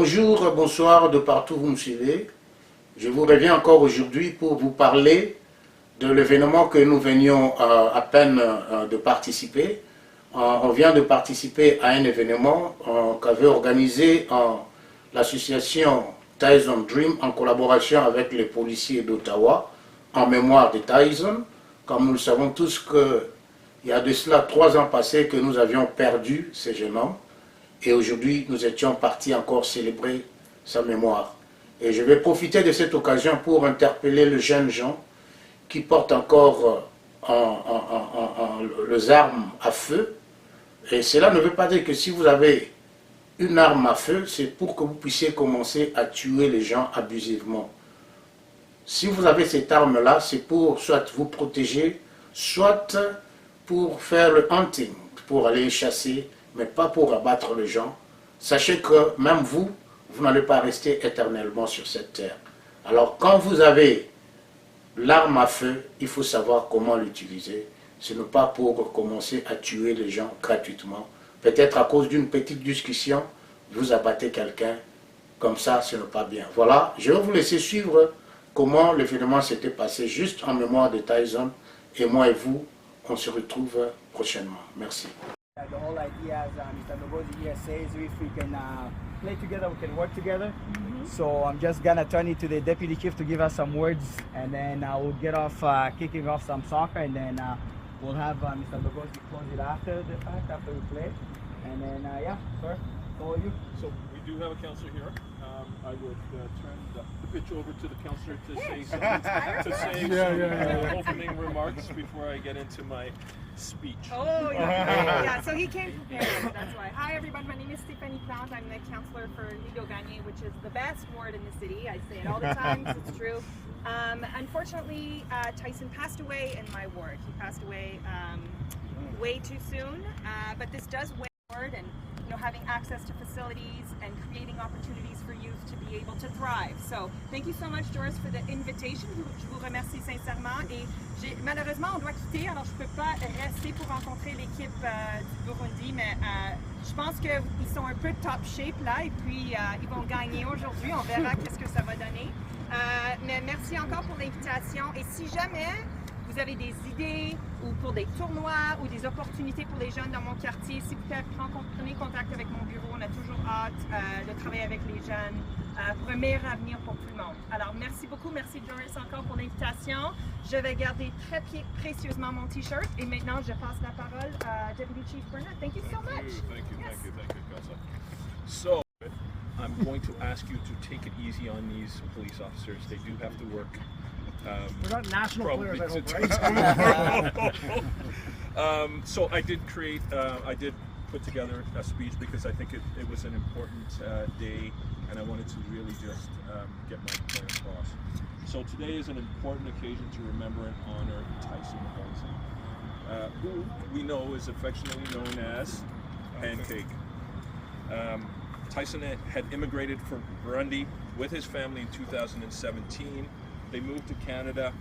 Bonjour, bonsoir de partout où vous me suivez. Je vous reviens encore aujourd'hui pour vous parler de l'événement que nous venions à peine de participer. On vient de participer à un événement qu'avait organisé l'association Tyson Dream en collaboration avec les policiers d'Ottawa en mémoire de Tyson. Comme nous le savons tous qu'il y a de cela 3 ans passés que nous avions perdu ce jeune homme. Et aujourd'hui, nous étions partis encore célébrer sa mémoire. Et je vais profiter de cette occasion pour interpeller les jeunes gens qui portent encore les armes à feu. Et cela ne veut pas dire que si vous avez une arme à feu, c'est pour que vous puissiez commencer à tuer les gens abusivement. Si vous avez cette arme-là, c'est pour soit vous protéger, soit pour faire le hunting, pour aller chasser, mais pas pour abattre les gens. Sachez que même vous, vous n'allez pas rester éternellement sur cette terre. Alors quand vous avez l'arme à feu, il faut savoir comment l'utiliser. Ce n'est pas pour commencer à tuer les gens gratuitement. Peut-être à cause d'une petite discussion, vous abattez quelqu'un. Comme ça, ce n'est pas bien. Voilà, je vais vous laisser suivre comment l'événement s'était passé juste en mémoire de Tyson. Et moi et vous, on se retrouve prochainement. Merci. The whole idea, as Mr. Lugosi here says, if we can play together, we can work together. So I'm just gonna turn it to the deputy chief to give us some words, and then we'll get off kicking off some soccer, and then we'll have Mr. Lugosi close it after the fact, after we play. And then yeah, sir, follow you. So we do have a counselor here. I would turn the pitch over to the counselor to say some opening remarks before I get into my speech. Oh, yeah. So he came prepared, that's why. Hi, everyone. My name is Stéphanie Plante. I'm the counselor for Lido Gagné, which is the best ward in the city. I say it all the time, it's true. Unfortunately, Tyson passed away in my ward. He passed away way too soon, but this does weigh forward, and having access to facilities and creating opportunities for youth to be able to thrive. So thank you so much, Doris, for the invitation. Je vous remercie sincèrement. Et malheureusement, on doit quitter, alors je ne peux pas rester pour rencontrer l'équipe du Burundi, mais je pense qu'ils sont un peu top shape là, et puis ils vont gagner aujourd'hui. On verra qu'est-ce que ça va donner. Mais merci encore pour l'invitation. Et si jamais vous avez des idées ou pour des tournois ou des opportunités pour les jeunes dans mon quartier, s'il vous plaît, prenez contact avec mon bureau. On a toujours hâte de travailler avec les jeunes pour un meilleur avenir pour tout le monde. Alors, merci beaucoup. Merci, Doris, encore pour l'invitation. Je vais garder très précieusement mon T-shirt. Et maintenant, je passe la parole à Deputy Chief Burnett. Thank you so much. Thank you, Counselor. So, I'm going to ask you to take it easy on these police officers. They do have to work. We're not national players, I hope, right? So I did put together a speech because I think it was an important day, and I wanted to really just get my point across. So today is an important occasion to remember and honor Tyson Johnson, who we know is affectionately known as Pancake. Tyson had immigrated from Burundi with his family in 2017. They moved to Canada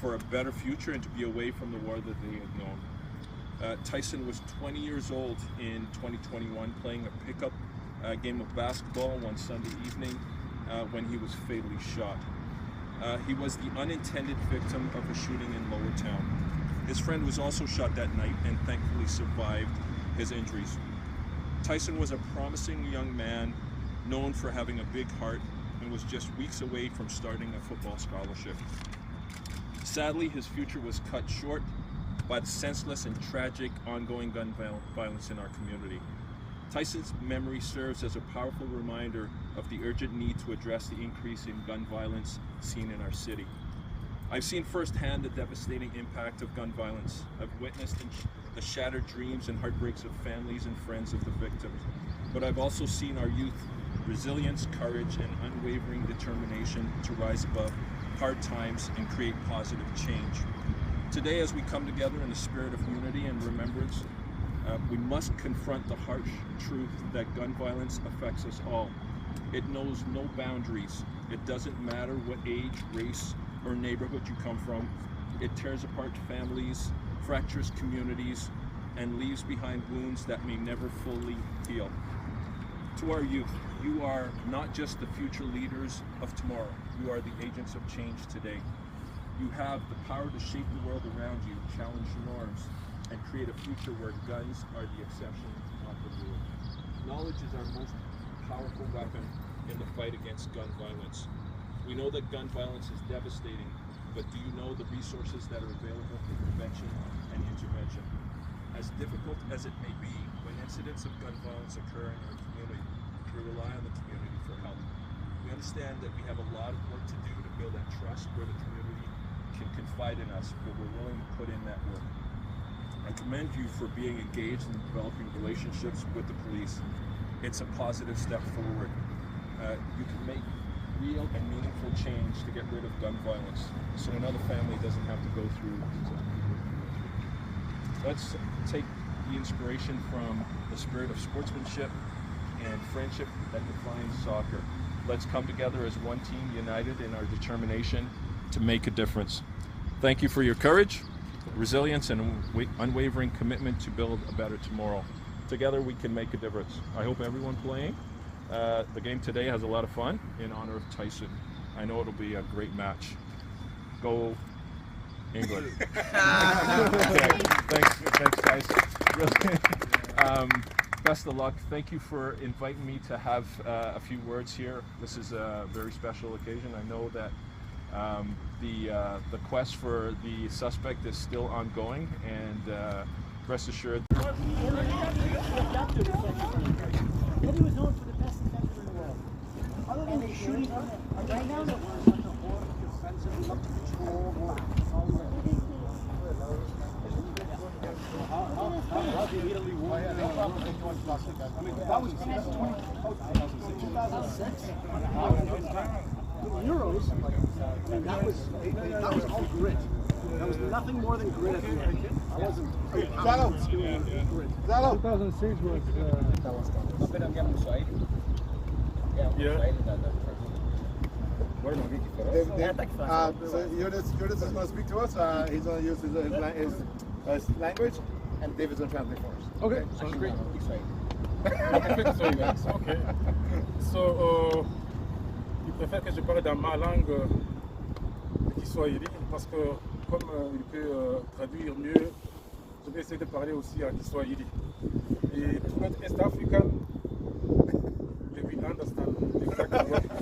for a better future and to be away from the war that they had known. Tyson was 20 years old in 2021, playing a pickup game of basketball one Sunday evening when he was fatally shot. He was the unintended victim of a shooting in Lower Town. His friend was also shot that night and thankfully survived his injuries. Tyson was a promising young man known for having a big heart and was just weeks away from starting a football scholarship. Sadly, his future was cut short by the senseless and tragic ongoing gun violence in our community. Tyson's memory serves as a powerful reminder of the urgent need to address the increase in gun violence seen in our city. I've seen firsthand the devastating impact of gun violence. I've witnessed the shattered dreams and heartbreaks of families and friends of the victims. But I've also seen our youth resilience, courage, and unwavering determination to rise above hard times and create positive change. Today, as we come together in the spirit of unity and remembrance, we must confront the harsh truth that gun violence affects us all. It knows no boundaries. It doesn't matter what age, race, or neighborhood you come from. It tears apart families, fractures communities, and leaves behind wounds that may never fully heal. To our youth, you are not just the future leaders of tomorrow. You are the agents of change today. You have the power to shape the world around you, challenge norms, and create a future where guns are the exception, not the rule. Knowledge is our most powerful weapon in the fight against gun violence. We know that gun violence is devastating, but do you know the resources that are available for prevention and intervention? As difficult as it may be, when incidents of gun violence occur in our community, we rely on the community for help. We understand that we have a lot of work to do to build that trust where the community can confide in us, but we're willing to put in that work. I commend you for being engaged in developing relationships with the police. It's a positive step forward. You can make real and meaningful change to get rid of gun violence, so another family doesn't have to go through. Let's take the inspiration from the spirit of sportsmanship and friendship that defines soccer. Let's come together as one team, united in our determination to make a difference. Thank you for your courage, resilience, and unwavering commitment to build a better tomorrow. Together we can make a difference. I hope everyone playing the game today has a lot of fun in honor of Tyson. I know it'll be a great match. Go England. Thanks Tyson. Best of luck. Thank you for inviting me to have a few words here. This is a very special occasion. I know that the quest for the suspect is still ongoing, and rest assured. Eddie was known for the best defender in the world. Other than the shooting, right now, the defensive, we love to control. How did Italy win? I mean, that was 2006. Euros, that was all grit. That was nothing more than grit at the end. I wasn't. Zalo. 2006 was. So Jonas is going to speak to us. He's going to use his language, and David's going to translate for us. Okay, sounds great. Okay. So, il préfère que je parle dans ma langue Kiswahili parce que comme il peut traduire mieux, je vais essayer de parler aussi en Kiswahili. Et to not East African, they will understand exactly what it is.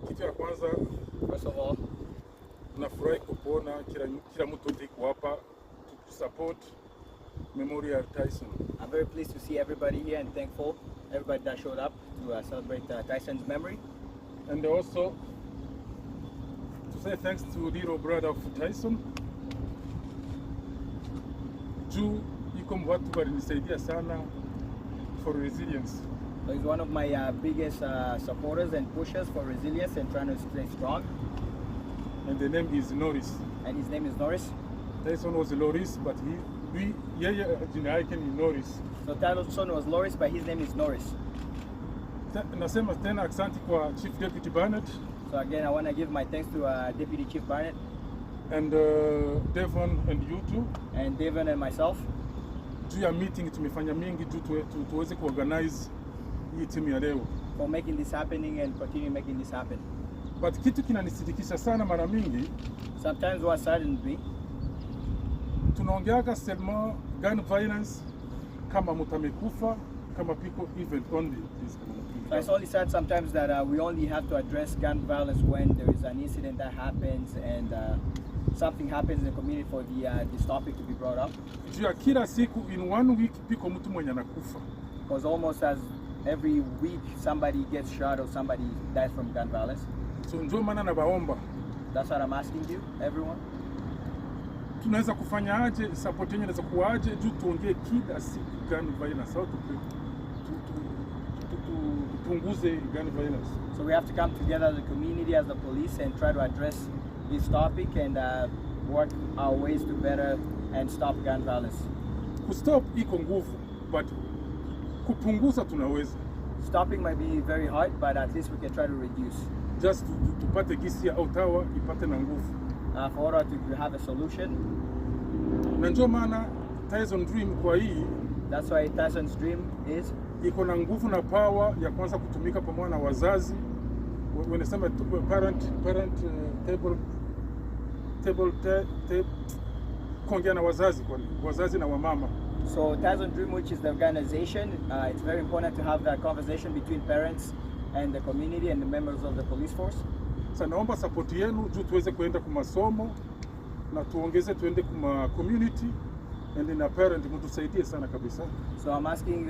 Kitu ya kwanza, First of all, nafurahi kuona kila mtu iko hapa to support Memorial Tyson. I'm very pleased to see everybody here and thankful everybody that showed up to celebrate Tyson's memory. And also to say thanks to little brother of Tyson. Juu iko watu walinisaidia sana for resilience. So he's one of my biggest supporters and pushers for resilience and trying to stay strong. And the name is Norris. And his name is Norris. Tyson was Loris, but yeye jina yake ni Norris. So Tyson was Loris, but his name is Norris. Nasema tena asante kwa Chief Deputy Barnett. So again, I want to give my thanks to Deputy Chief Barnett. And Devon and you too. And Devon and myself. Juu ya meeting tumefanya mingi juu tuweze kuorganize hii timu ya leo. For making this happening and continue making this happen. But kitu kinanisidikisha sana mara mingi. Sometimes what saddens me. Tunaongeaga seulement gun violence kama mtu amekufa, kama people event only. So it's only sad sometimes that we only have to address gun violence when there is an incident that happens and something happens in the community for this topic to be brought up. Juu ya kila siku in 1 week piko mtu mwenye anakufa. Because almost as every week somebody gets shot or somebody dies from gun violence. So ndio maana nabaomba. That's what I'm asking you, everyone. Tunaweza kufanya aje, support yenyewe inaweza kuaje juu tuongee kila siku gun violence au tupunguze gun violence. So we have to come together as a community, as the police, and try to address this topic and work our ways to better and stop gun violence. Kustop iko nguvu, but kupunguza tunaweza. Stopping might be very hard, but at least we can try to reduce. Just tupate gisi ya Ottawa ipate na nguvu. For order to have a solution. Na ndio maana Tyson dream kwa hii That's why Tyson's dream is iko na nguvu na power ya kwanza kutumika pamoja na wazazi. Wanasema parent table kuongea na wazazi na wamama. So Tyson Dream, which is the organization, it's very important to have that conversation between parents and the community and the members of the police force. Sasa naomba support yenu juu tuweze kuenda kwa masomo na tuongeze tuende kwa community and na parent mtusaidie sana kabisa. So I'm asking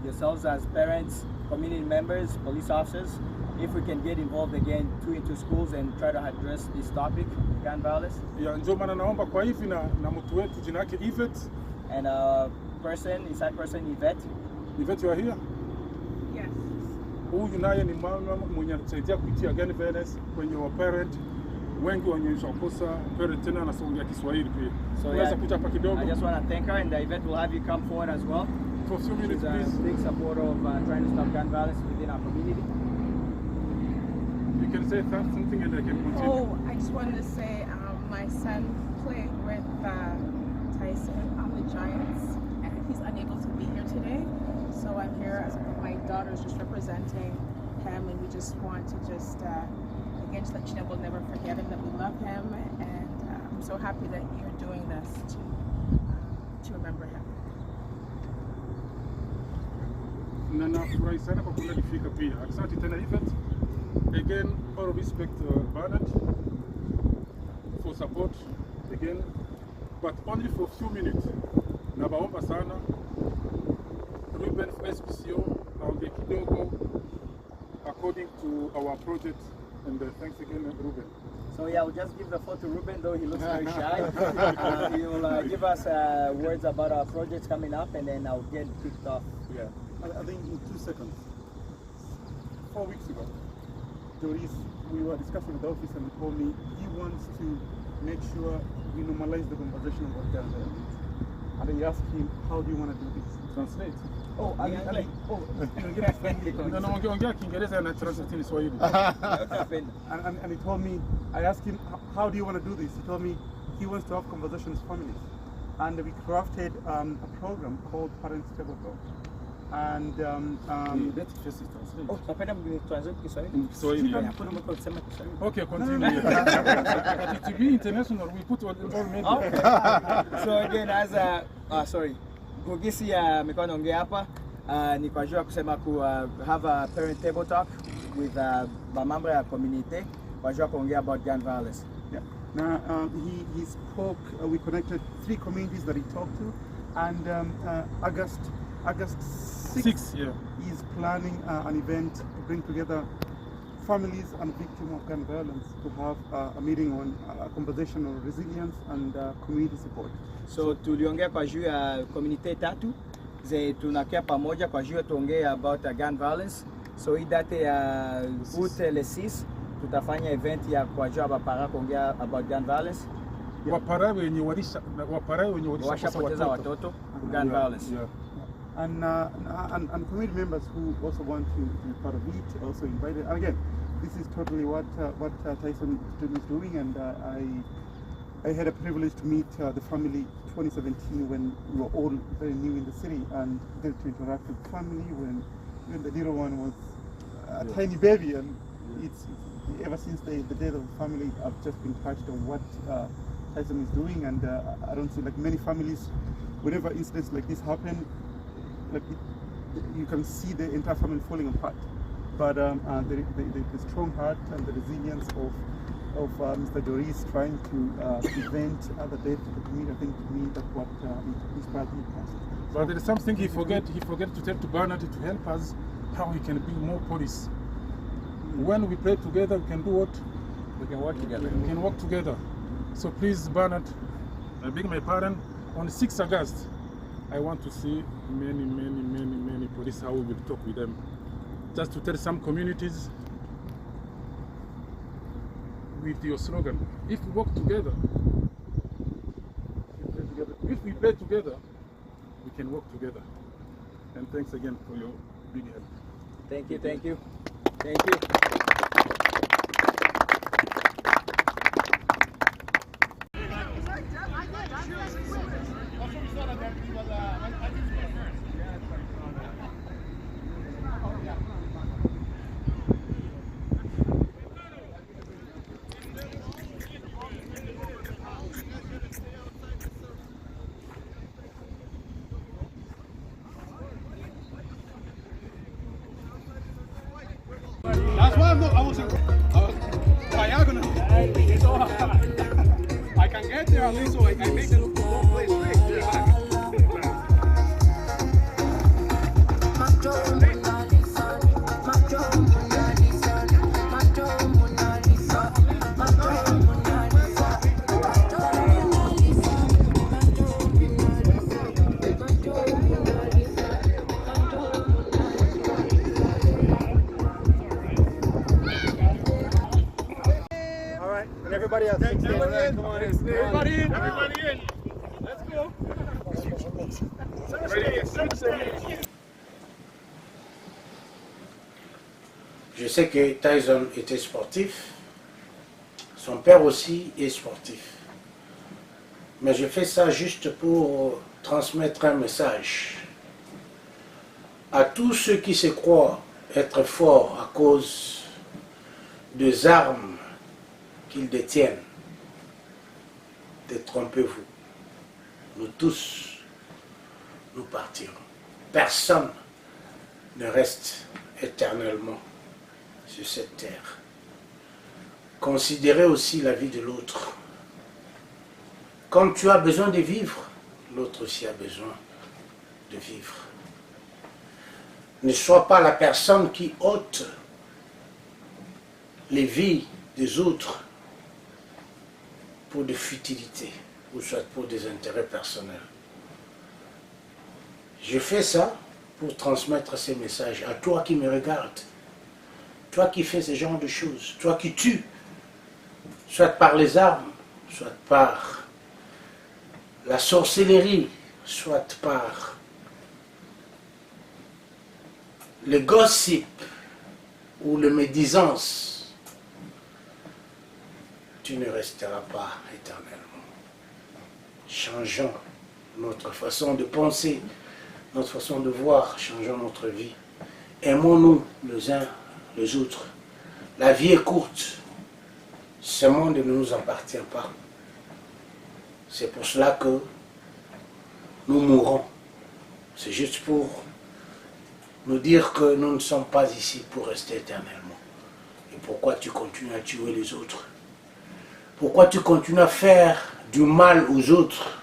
yourselves as parents, community members, police officers, if we can get involved again into schools and try to address this topic, gun violence. Ya ndio maana naomba kwa hivi na mtu wetu jina yake Yvette. And inside person Yvette. Yvette, you are here? Yes. Huyu naye ni mama mwenye anatusaidia kuitia gun violence kwenye wa parent. Wengi wanaonyesha kosa parent tena anasongea Kiswahili pia. So unaweza kuja hapa kidogo. I just want to thank her, and Yvette will have you come forward as well. For a few minutes, She's please. a big supporter of trying to stop gun violence within our community. You can say something and I can continue. Oh, I just wanted to say my son played with Tyson on the Giants, and he's unable to be here today. So I'm here as my daughter's just representing him, and we just want to again just let you know we'll never forget him, that we love him, and I'm so happy that you're doing this to remember him. Na nafurahi sana kwa kuona nifika pia. Asante tena Yvette. Again, all respect Bernard for support again, but only for a few minutes. Nabaomba sana Ruben for SPCO aongee kidogo according to our project, and thanks again Ruben. So yeah, I'll just give the floor to Ruben, though he looks very shy. He'll give us words about our projects coming up, and then I'll get kicked off here. I think in 2 seconds. 4 weeks ago, Doris, we were discussing with the office, and he told me he wants to make sure we normalize the conversation about gun violence. And I asked him, how do you want to do this? Translate. Oh, Naongea Kiingereza na translate in Swahili. And he told me, I asked him, how do you want to do this? He told me he wants to have conversations with families. And we crafted a program called Parents Table Talk. And Let's just translate. Oh, napenda mtranslate Kiswahili? Kiswahili. Okay, continue. But to be international, we put all media. Okay. So again, as sorry, Gugisi amekuwa anaongea hapa ni kwa ajili ya kusema have a parent table talk with mambo ya community kwa ajili ya kuongea about gun violence. Yeah. Now he spoke. We connected 3 communities that he talked to, and August 6th, yeah. He's planning an event to bring together families and victims of gun violence to have a meeting on conversation on resilience and community support. So tuliongea kwa juu ya community tatu ze tunakia pamoja kwa juu tuongea about gun violence. So hii date ya août le 6 tutafanya event ya kwa juu ya para kuongea about gun violence. Wapara wenye walishapoteza watoto gun violence. Yeah. And community members who also want to be part of it also invited. And again, this is totally what Tyson is doing, and I had a privilege to meet the family 2017 when we were all very new in the city, and get to interact with the family when the little one was a tiny baby, and it's ever since the death of the family, I've just been touched on what Tyson is doing, and I don't see like many families, whenever incidents like this happen, you can see the entire family falling apart. But the strong heart and the resilience of Mr. Doris trying to prevent other death to the community, I think to me that's what inspired me most. But there is something he forget to tell to Bernard to help us how we can be more police. When we play together, we can do what? We can work together. We can work together. So please, Bernard, I beg my pardon, on 6th August, I want to see many police, how we will talk with them. Just to tell some communities with your slogan, if we work together, if we play together, we can work together. And thanks again for your big help. Thank you, thank you. Thank you. Everybody else. Everybody in. Come on in. Everybody in. Everybody in. Let's go. Je sais que Tyson était sportif. Son père aussi est sportif. Mais je fais ça juste pour transmettre un message à tous ceux qui se croient être forts à cause des armes qu'ils détiennent. Détrompez-vous. Nous tous, nous partirons. Personne ne reste éternellement sur cette terre. Considérez aussi la vie de l'autre. Comme tu as besoin de vivre, l'autre aussi a besoin de vivre. Ne sois pas la personne qui ôte les vies des autres pour des futilités ou soit pour des intérêts personnels. Je fais ça pour transmettre ces messages à toi qui me regardes, toi qui fais ce genre de choses, toi qui tues, soit par les armes, soit par la sorcellerie, soit par le gossip ou le médisance, tu ne resteras pas éternellement. Changeons notre façon de penser, notre façon de voir, changeons notre vie. Aimons-nous les uns les autres. La vie est courte. Ce monde ne nous appartient pas. C'est pour cela que nous mourrons. C'est juste pour nous dire que nous ne sommes pas ici pour rester éternellement. Et pourquoi tu continues à tuer les autres? Pourquoi tu continues à faire du mal aux autres?